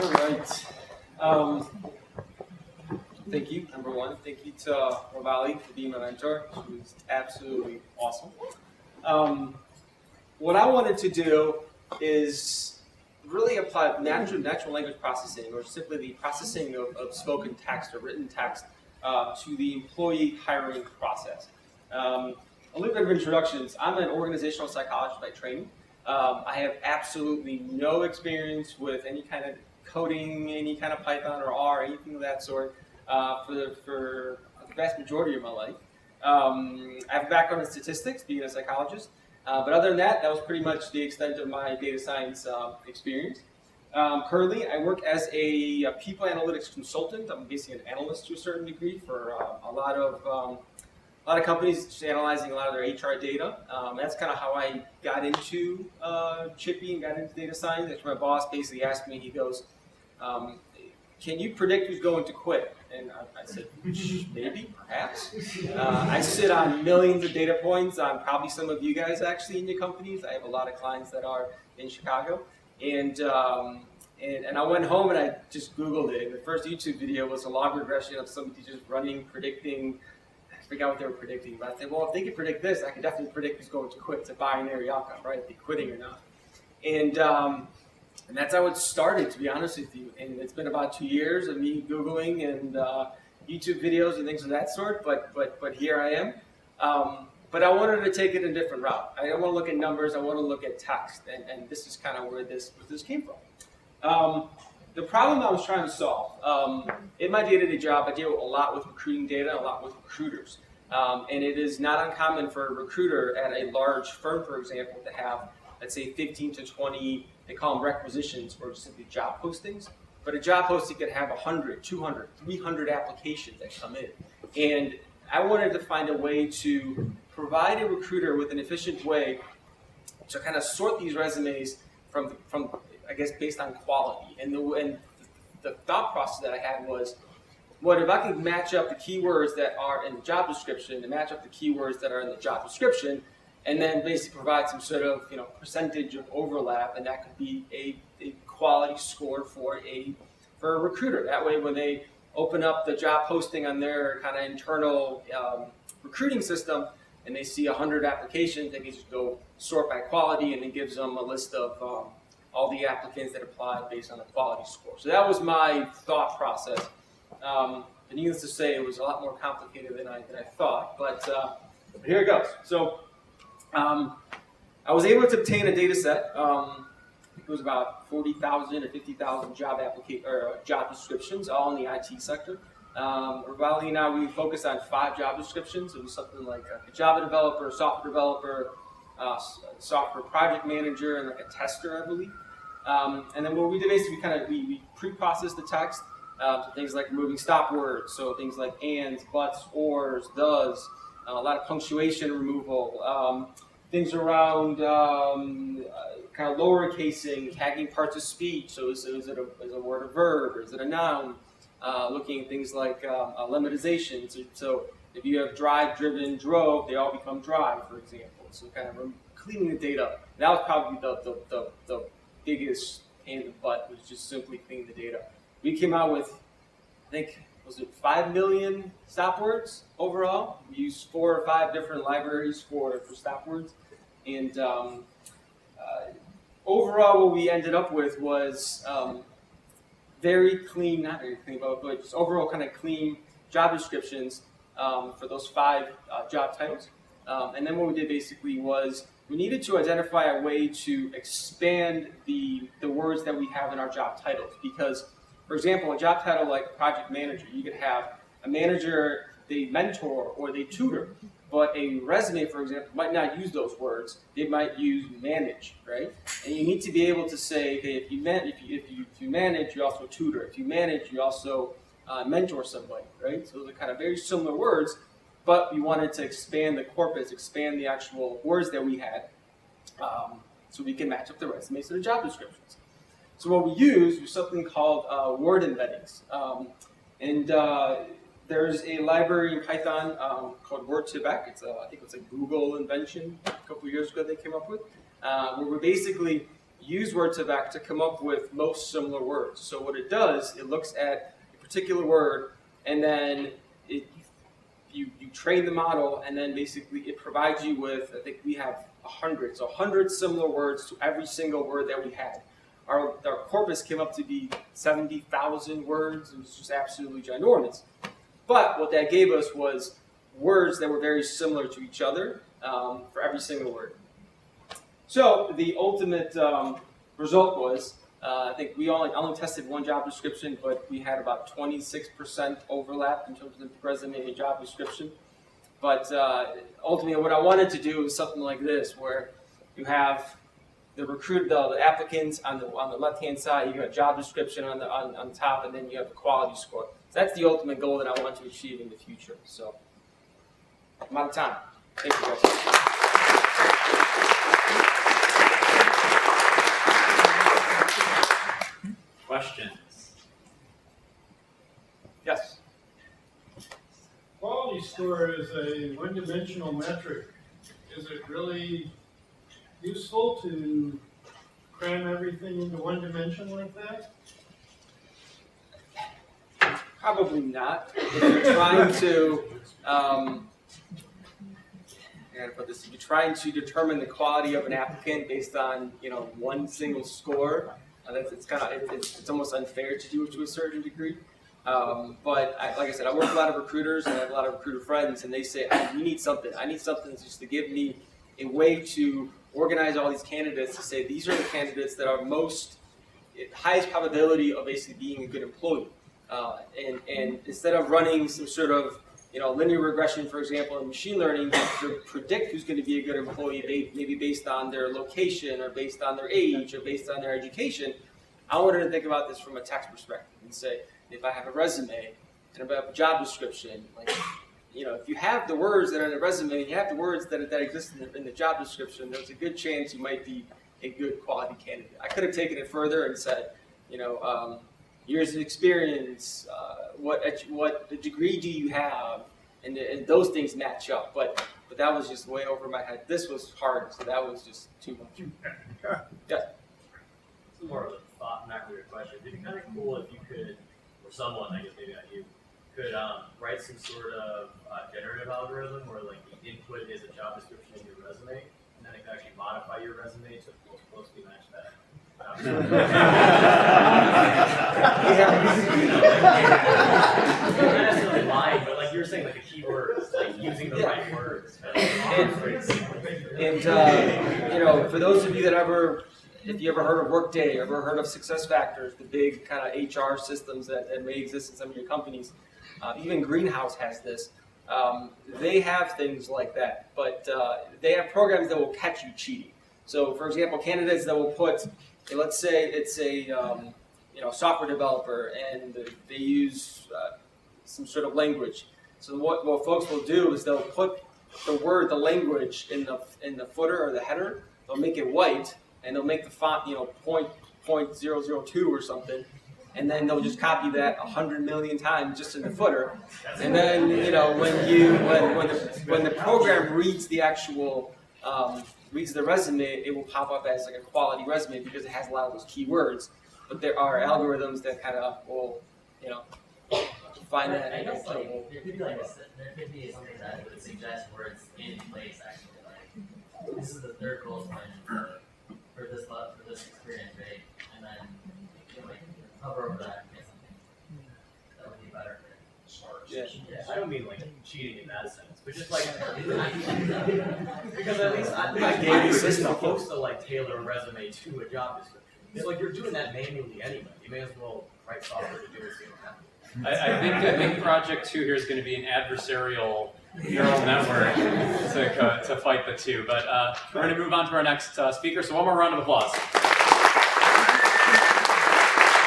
All right. Um, Thank you, number one. Thank you to Ravali for being my mentor. She was absolutely awesome. Um, what I wanted to do is really apply natural language processing, or simply the processing of spoken text or written text to the employee hiring process. A little bit of introductions. I'm an organizational psychologist by training. I have absolutely no experience with any kind of coding, any kind of Python or R, anything of that sort for the vast majority of my life. I have a background in statistics, being a psychologist. But other than that, that was pretty much the extent of my data science experience. Currently, I work as a people analytics consultant. I'm basically an analyst to a certain degree for a lot of companies, just analyzing a lot of their HR data. That's kind of how I got into Chippy and got into data science. That's my boss basically asked me. He goes, "Can you predict who's going to quit?" And I said, maybe, perhaps. I sit on millions of data points on probably some of you guys actually in your companies. I have a lot of clients that are in Chicago. And I went home and I just Googled it. And the first YouTube video was a log regression of somebody just predicting, I forgot what they were predicting. But I said, well, if they could predict this, I could definitely predict who's going to quit. It's a binary outcome, right? If they're quitting or not. And that's how it started, to be honest with you. And it's been about 2 years of me Googling and YouTube videos and things of that sort. But here I am. But I wanted to take it a different route. I don't want to look at numbers. I want to look at text. And this is kind of where this came from. The problem I was trying to solve, in my day-to-day job, I deal a lot with recruiting data, a lot with recruiters. And it is not uncommon for a recruiter at a large firm, for example, to have, let's say, 15 to 20, they call them requisitions or just simply job postings. But a job posting could have 100, 200, 300 applications that come in. And I wanted to find a way to provide a recruiter with an efficient way to kind of sort these resumes from I guess, based on quality. And the thought process that I had was, what if I could match up the keywords that are in the job description and match up the keywords that are in the job description, and then basically provide some sort of percentage of overlap, and that could be a quality score for a recruiter. That way, when they open up the job posting on their kind of internal recruiting system, and they see 100 applications, they can just go sort by quality, and it gives them a list of all the applicants that applied based on the quality score. So that was my thought process. And needless to say, it was a lot more complicated than I thought, but here it goes. So I was able to obtain a data set. I think it was about 40,000 or 50,000 job descriptions, all in the IT sector. Ravali and I, we focused on 5 job descriptions. It was something like a Java developer, software developer, software project manager, and like a tester, I believe. And then what we did basically, we pre-processed the text, so things like removing stop words, so things like ands, buts, ors, does, a lot of punctuation removal, things around kind of lowercasing, tagging parts of speech. So is it a word a verb, or is it a noun? Looking at things like lemmatization. So if you have drive, driven, drove, they all become drive, for example. So kind of cleaning the data. That was probably the biggest pain in the butt, was just simply cleaning the data. We came out with, I think, was it 5 million stop words overall? We used 4 or 5 different libraries for stop words. And overall, what we ended up with was very clean, not very clean, but just overall kind of clean job descriptions for those 5 job titles. And then what we did basically was we needed to identify a way to expand the words that we have in our job titles. Because, for example, a job title like a project manager, you could have a manager, they mentor or they tutor. But a resume, for example, might not use those words. They might use manage, right? And you need to be able to say, okay, if you manage, you also tutor. If you manage, you also mentor somebody, right? So those are kind of very similar words, but we wanted to expand the corpus, expand the actual words that we had, so we can match up the resumes to the job descriptions. So what we used was something called word embeddings. There's a library in Python called Word2Vec. I think it's a Google invention a couple of years ago they came up with, where we basically use Word2Vec to come up with most similar words. So what it does, it looks at a particular word, and then you train the model, and then basically it provides you with, I think we have 100 similar words to every single word that we had. Our corpus came up to be 70,000 words. It was just absolutely ginormous. But what that gave us was words that were very similar to each other for every single word. So the ultimate result was, I think we only tested one job description, but we had about 26% overlap in terms of resume and job description. But ultimately, what I wanted to do was something like this, where you have the applicants on the left-hand side, you got job description on top, and then you have the quality score. So that's the ultimate goal that I want to achieve in the future. So I'm out of time. Thank you, guys. Questions? Yes. Quality score is a one-dimensional metric. Is it really useful to cram everything into one dimension like that? Probably not. If you're trying to, I gotta put this. If you're trying to determine the quality of an applicant based on one single score, it's almost unfair to do it to a certain degree. But like I said, I work with a lot of recruiters, and I have a lot of recruiter friends, and they say, "We need something. I need something just to give me a way to organize all these candidates to say these are the candidates that are highest probability of basically being a good employee." And instead of running some sort of linear regression, for example, in machine learning to predict who's going to be a good employee, maybe based on their location or based on their age or based on their education, I wanted to think about this from a text perspective and say, if I have a resume and I have a job description, if you have the words that are in the resume, you have the words that exist in the job description, there's a good chance you might be a good quality candidate. I could have taken it further and said, years of experience, what degree do you have, and those things match up. But that was just way over my head. This was hard, so that was just too much. Yeah. It's more of a thought, not really a question. It'd be kind of cool if you could, or someone, I guess maybe not you, could write some sort of generative algorithm where the input is a job description in your resume, and then it can actually modify your resume to most closely match that. Not necessarily lying, but you're saying the keywords, using the right words. And for those of you that if you ever heard of Workday, ever heard of SuccessFactors, the big kind of HR systems that may exist in some of your companies, even Greenhouse has this. They have things like that, but they have programs that will catch you cheating. So, for example, candidates that will put, let's say it's a software developer, and they use some sort of language. So what folks will do is they'll put the language in the footer or the header. They'll make it white, and they'll make the font .002 or something, and then they'll just copy that 100 million times just in the footer. And then when the program reads the actual reads the resume, it will pop up as a quality resume because it has a lot of those keywords. But there are algorithms that kind of will find that. I guess there could be something that would suggest words in place actually. This is the third bullet point for this experience, right? And then hover over that and get something that would be better for Yeah. I don't mean cheating in that sense, but just because at least I think you're supposed to tailor a resume to a job description. It's you're doing that manually anyway. You may as well write software to do it so you don't have to. I think project 2 here is going to be an adversarial neural network to fight the two. But we're going to move on to our next speaker. So one more round of applause.